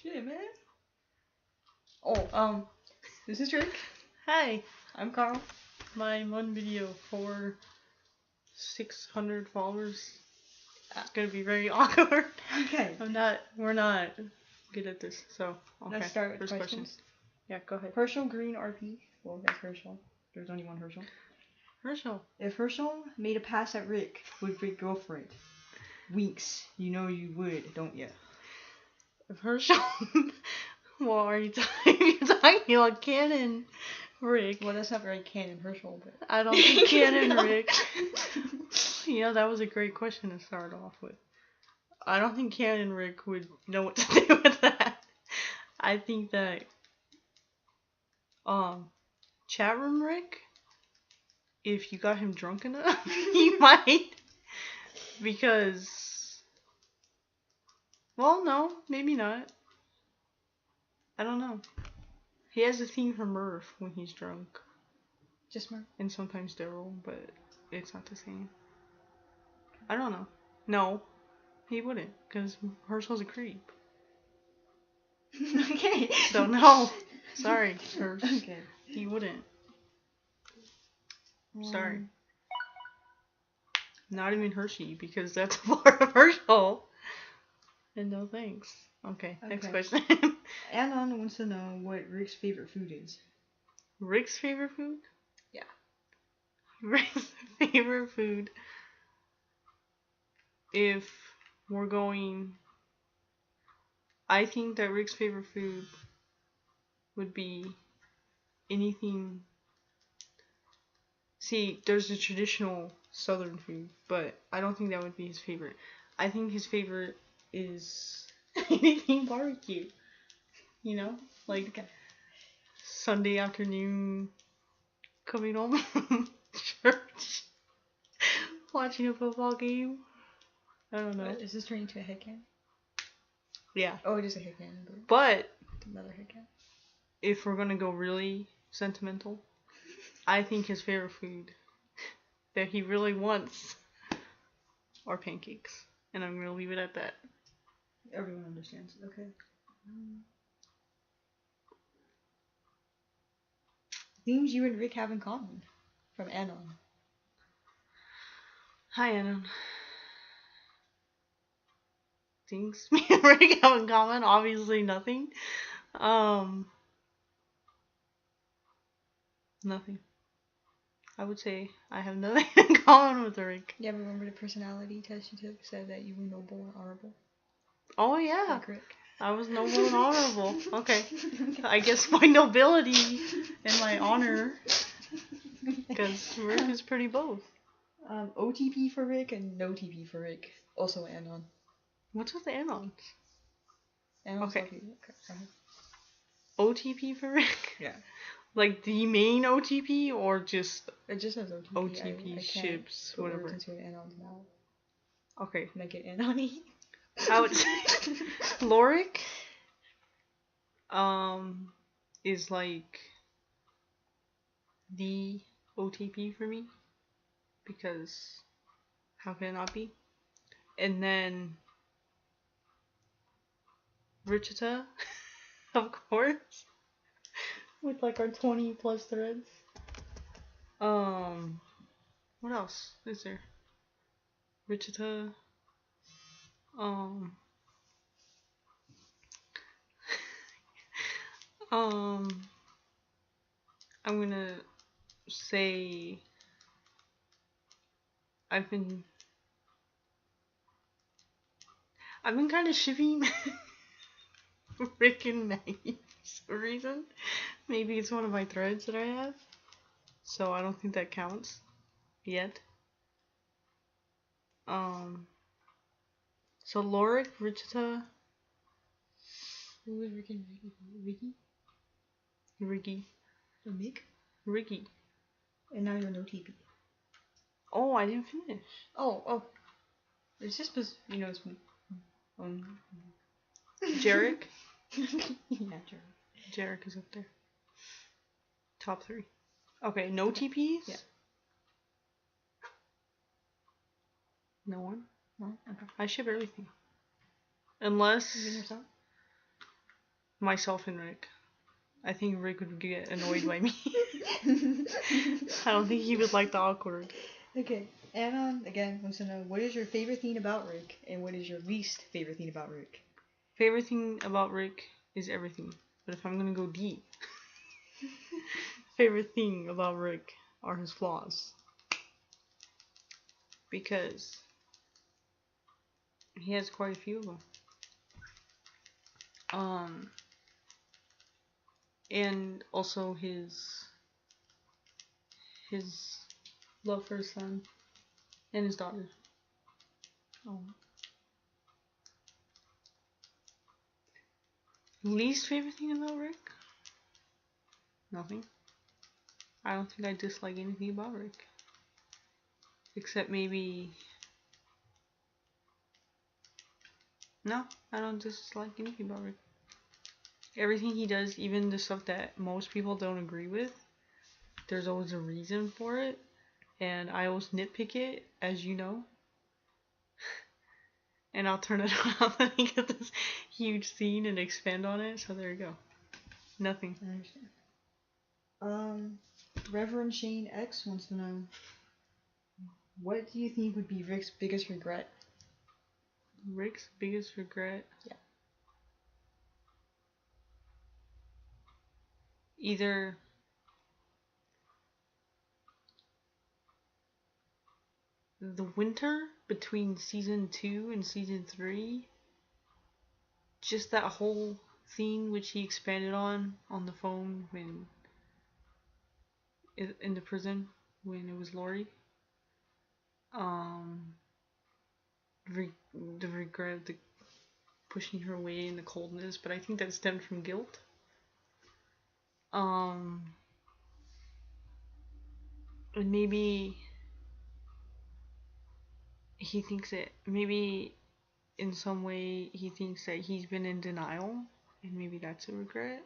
Shit, man. Oh, this is Drake. Hi, I'm Carl. my one video for 600 followers. It's gonna be very awkward. Okay. We're not good at this, so okay. Let's start with First questions. question. Yeah, go ahead. Herschel Green RP. Well, that's Herschel. There's only one Herschel. Herschel. If Herschel made a pass at Rick, would Rick go for it? Winks. You know you would, don't ya? If Herschel. Well, are you talking about Canon Rick? Well, that's not very canon Herschel, but I don't think Canon Rick. That was a great question to start off with. I don't think Canon Rick would know what to do with that. I think that chat room Rick, if you got him drunk enough, he might. Because, well, no, maybe not. I don't know. He has a thing for Murph when he's drunk. just Murph. And sometimes Daryl, but it's not the same. I don't know. No, he wouldn't, because Herschel's a creep. Okay. So no. Sorry, Hersch. Okay. He wouldn't. Sorry. Not even Hershey, because that's a part of Herschel. And no thanks. Okay, next question. Anon wants to know what Rick's favorite food is. Rick's favorite food? Yeah. Rick's favorite food. If we're going, I think that Rick's favorite food would be anything. See, there's a traditional Southern food, but I don't think that would be his favorite. I think his favorite is anything barbecue. Like Okay. Sunday afternoon, coming home from church, watching a football game. I don't know. Is this turning into a headcanon? Yeah. Oh, it is a headcanon, But another headcanon. if we're gonna go really sentimental, I think his favorite food that he really wants are pancakes. And I'm gonna leave it at that. Everyone understands. Okay. Things you and Rick have in common. From Anon. Hi, Anna. Things me and Rick have in common? Obviously nothing. Nothing. I would say I have nothing in common with Rick. Yeah, remember the personality test you took? Said that you were noble and honorable? Oh, yeah. Like Rick. I was noble and honorable. Okay. I guess my nobility and my honor. Because Rick is pretty both. OTP for Rick and no TP for Rick. Also Anon. What's with the Anons? Anon's Okay. okay. OTP for Rick? Yeah. Like the main OTP or just It just says OTP. OTP I ships, put whatever. words into an Anon's mouth. Okay. Make it Anon-y. I would say Lorik is like the OTP for me, because how can it not be? And then Richita, of course, with like our 20 plus threads. What else is there? Richita. I'm gonna say I've been kind of shivving Rick and Maggie for some reason. Maybe it's one of my threads that I have, so I don't think that counts yet. So Lorik, Richita. Who was Rick and Ricky? Riggy. Mick? Riggy. And now you're no TP. Oh, I didn't finish. Oh. It's just because, it's... Jarek? Yeah, Jarek. Jarek is up there. Top 3. Okay, no TPs? Yeah. No one? No? Okay. I ship everything. Unless... Even yourself? myself and Rick. I think Rick would get annoyed by me. I don't think he would like the awkward. Okay. Anon again wants to know, what is your favorite thing about Rick, and what is your least favorite thing about Rick? Favorite thing about Rick is everything. But if I'm gonna go deep, favorite thing about Rick are his flaws. Because he has quite a few of them. And also his love for his son and his daughter. Oh. Least favorite thing about Rick? Nothing. I don't think I dislike anything about Rick. Except maybe... No, I don't dislike anything about Rick. Everything he does, even the stuff that most people don't agree with, there's always a reason for it. And I always nitpick it, as you know. And I'll turn it around and get this huge scene and expand on it. So there you go. Nothing. I understand. Reverend Shane X wants to know, what do you think would be Rick's biggest regret? Rick's biggest regret? Yeah. Either the winter between season 2 and season 3, just that whole scene which he expanded on the phone when in the prison when it was Lori. The regret of the pushing her away in the coldness, but I think that stemmed from guilt. And maybe he thinks that maybe in some way he thinks that he's been in denial, and maybe that's a regret.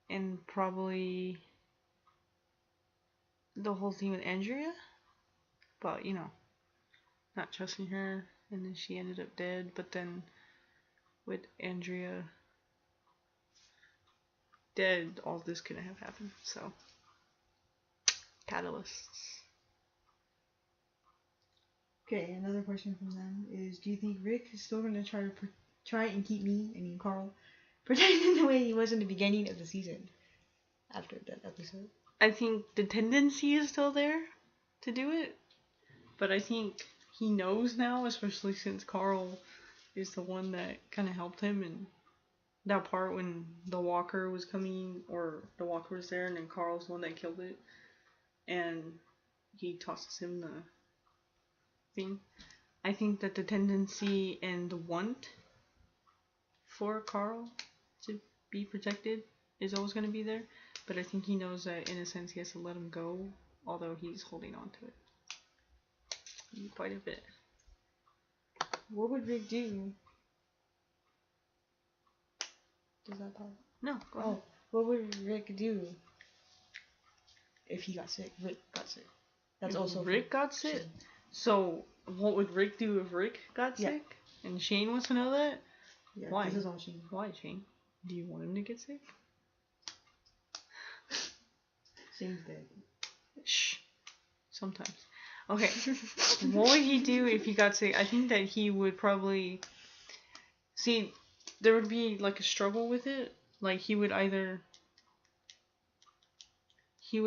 And probably the whole thing with Andrea, but you know, not trusting her, and then she ended up dead. But then with Andrea dead, all this couldn't have happened. So catalysts. Okay, another question from them is, do you think Rick is still going to try and keep Carl, protected the way he was in the beginning of the season after that episode? I think the tendency is still there to do it, but I think he knows now, especially since Carl is the one that kind of helped him in that part when the walker was coming, or the walker was there, and then Carl's the one that killed it, and he tosses him the thing. I think that the tendency and the want for Carl to be protected is always going to be there, but I think he knows that in a sense he has to let him go, although he's holding on to it quite a bit. What would Rick do? Does that pop? No, go ahead. What would Rick do if he got sick? Rick got sick. That's if also Rick got sick. Shane. So what would Rick do if Rick got sick? And Shane wants to know that? Yeah. Why? This is all Shane. Why, Shane? Do you want him to get sick? Shane's dead. Shh. Sometimes. Okay. What would he do if he got sick? I think that he would probably... See, there would be like a struggle with it. Like he would either... He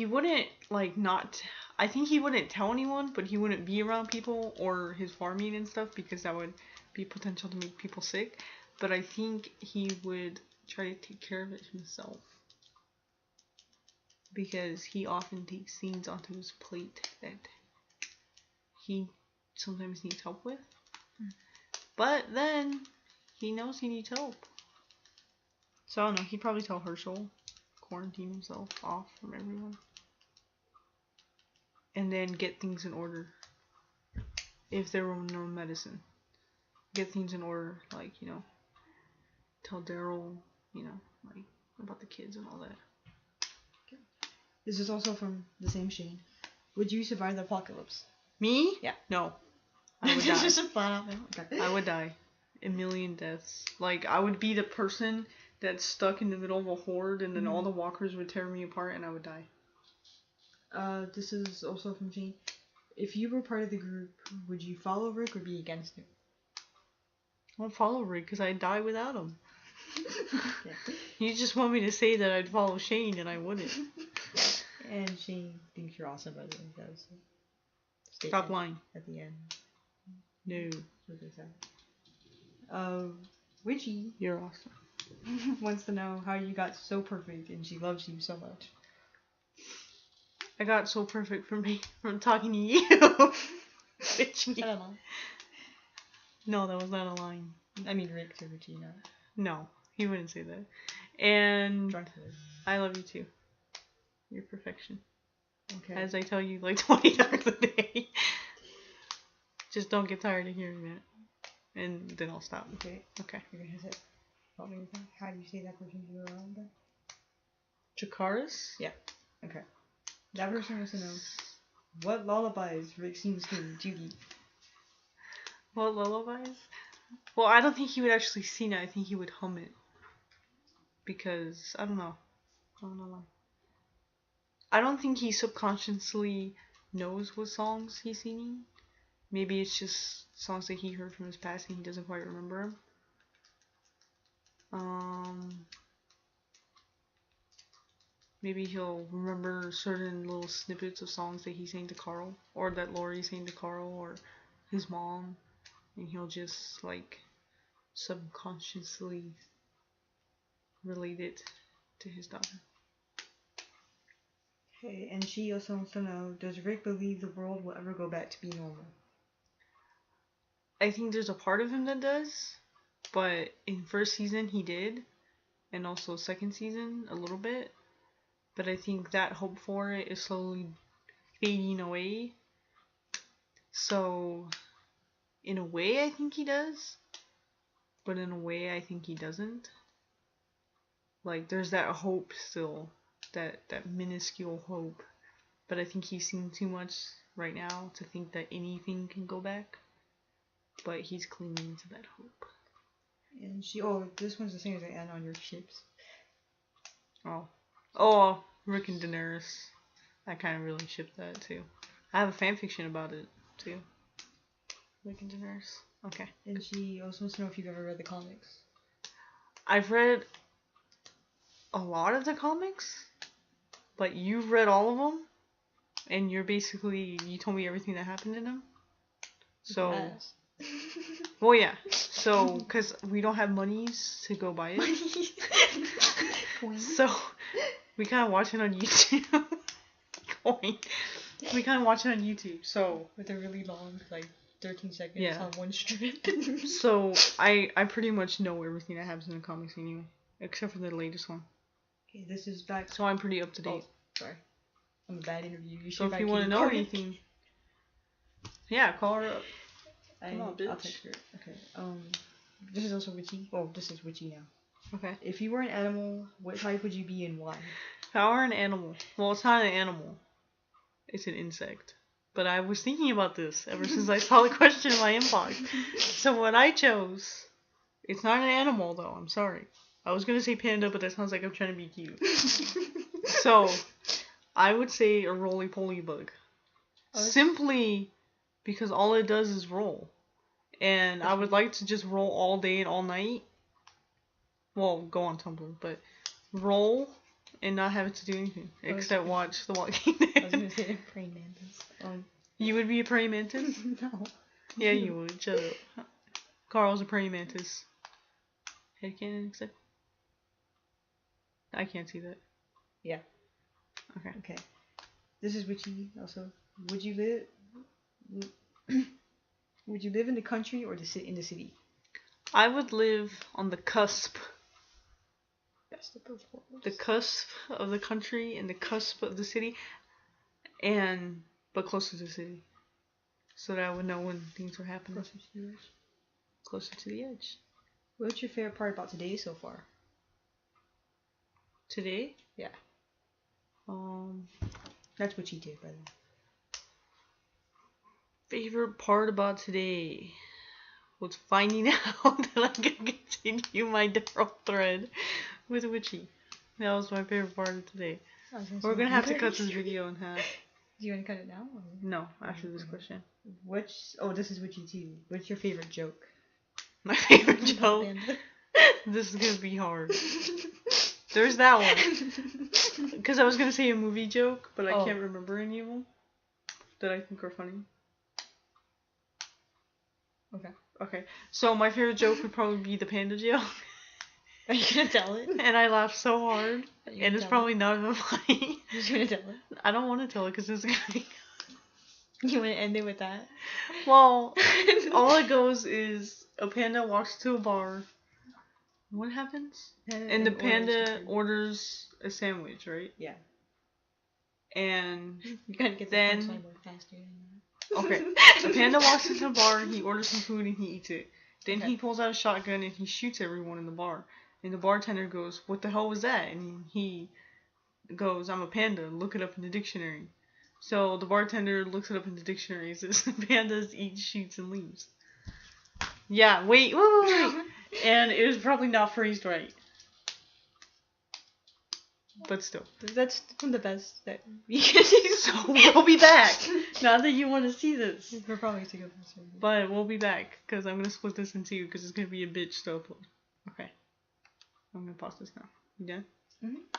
wouldn't like not... I think he wouldn't tell anyone, but he wouldn't be around people or his farming and stuff because that would be potential to make people sick. But I think he would try to take care of it himself. Because he often takes things onto his plate that he sometimes needs help with. But then he knows he needs help. So I don't know, he'd probably tell Herschel, quarantine himself off from everyone. And then get things in order. If there were no medicine. Get things in order, like, you know, tell Daryl, you know, like, about the kids and all that. This is also from the same Shane. Would you survive the apocalypse? Me? Yeah. No. I would die. Just a flat out no. Okay. I would die. A million deaths. Like, I would be the person that's stuck in the middle of a horde, and then all the walkers would tear me apart, and I would die. This is also from Jane. If you were part of the group, would you follow Rick or be against him? I would follow Rick because I'd die without him. Yeah. You just want me to say that I'd follow Shane, and I wouldn't. And Shane thinks you're awesome, by the way. That was a Stop statement lying. at the end. No. What they said. Witchy You're awesome. wants to know how you got so perfect and she loves you so much. I got so perfect from talking to you. Witchy. Is that a line? No, that was not a line. I mean, Rick to Witchy, not No, he wouldn't say that. And drunk Rick. I love you too. You're perfection. Okay. As I tell you like 20 times a day. Just don't get tired of hearing that. And then I'll stop. Okay. Okay. You're gonna say, help me with that? How do you say that person's URL then? Chikaris? Yeah. Okay. That person wants to know what lullabies Rick sings to Judy. What lullabies? Well, I don't think he would actually sing it. I think he would hum it. Because, I don't know. I don't know why. I don't think he subconsciously knows what songs he's singing. Maybe it's just songs that he heard from his past and he doesn't quite remember them. Maybe he'll remember certain little snippets of songs that he sang to Carl, or that Lori sang to Carl, or his mom, and he'll just like subconsciously relate it to his daughter. Okay, and she also wants to know, does Rick believe the world will ever go back to be normal? I think there's a part of him that does, but in first season he did, and also second season a little bit. But I think that hope for it is slowly fading away. So, in a way, I think he does. But in a way, I think he doesn't. Like, there's that hope still. That minuscule hope. But I think he's seen too much right now to think that anything can go back. But he's clinging to that hope. And this one's the same as I end on your ships. Oh, Rick and Daenerys. I kind of really ship that too. I have a fanfiction about it too. Rick and Daenerys. Okay. And she also wants to know if you've ever read the comics. I've read a lot of the comics, but you've read all of them, and you told me everything that happened in them. So, Yes. well, yeah. So, because we don't have monies to go buy it. So, we kind of watch it on YouTube. We kind of watch it on YouTube, so. With a really long, 13 seconds Yeah. on one strip. So, I pretty much know everything that happens in the comics anyway, except for the latest one. Okay, this is back. So, I'm pretty up to date. Oh, sorry. I'm a bad interview. So, if you want to know anything, yeah, call her up. Come on, bitch. I'll text her. Okay. This is also witchy. Oh, this is witchy now. Okay. If you were an animal, what type would you be and why? If I were an animal, well, it's not an animal. It's an insect. But I was thinking about this ever since I saw the question in my inbox. So what I chose, it's not an animal though, I'm sorry. I was going to say panda, but that sounds like I'm trying to be cute. So, I would say a roly-poly bug. Simply because all it does is roll. And I would like to just roll all day and all night. Well, go on Tumblr, but roll and not have to do anything except watch The Walking Dead. I was going to say praying mantis. You would be a praying mantis? No. Yeah, you would. Shut up. Carl's a praying mantis. Headcanon except. I can't see that. Yeah. Okay. This is witchy also. Would you live in the country or in the city? I would live on the cusp. Best of both worlds. The cusp of the country and the cusp of the city, but closer to the city, so that I would know when things were happening. Closer to the edge. Closer to the edge. What's your favorite part about today so far? Today? Yeah. That's what you did, by the way. Favorite part about today was finding out that I could continue my Daryl thread with Witchy. That was my favorite part of today. We're gonna have to cut this video in half. Do you want to cut it now? Or? No, after this question. This is Witchy too. What's your favorite joke? My favorite joke? This is gonna be hard. There's that one. Because I was gonna say a movie joke, but I can't remember any of them that I think are funny. Okay. So my favorite joke would probably be the panda joke. Are you gonna tell it? And I laughed so hard. And it's probably not even funny. You're gonna tell it? I don't want to tell it because it's gonna be... You want to end it with that? Well, all it goes is a panda walks to a bar. What happens? And the panda orders a sandwich, right? Yeah. And you gotta get the punchline more faster than that. Okay. The panda walks into a bar, he orders some food, and he eats it. Then he pulls out a shotgun and he shoots everyone in the bar. And the bartender goes, "What the hell was that?" And he goes, "I'm a panda. Look it up in the dictionary." So the bartender looks it up in the dictionary and says, "Pandas eat, shoots, and leaves." Yeah, wait. And it was probably not phrased right. But still. That's one of the best that we can do. So we'll be back. Now that you want to see this. We're probably to go faster. But we'll be back because I'm going to split this in two because it's going to be a bitch to upload. Okay. I'm going to pause this now. You done? Mm-hmm.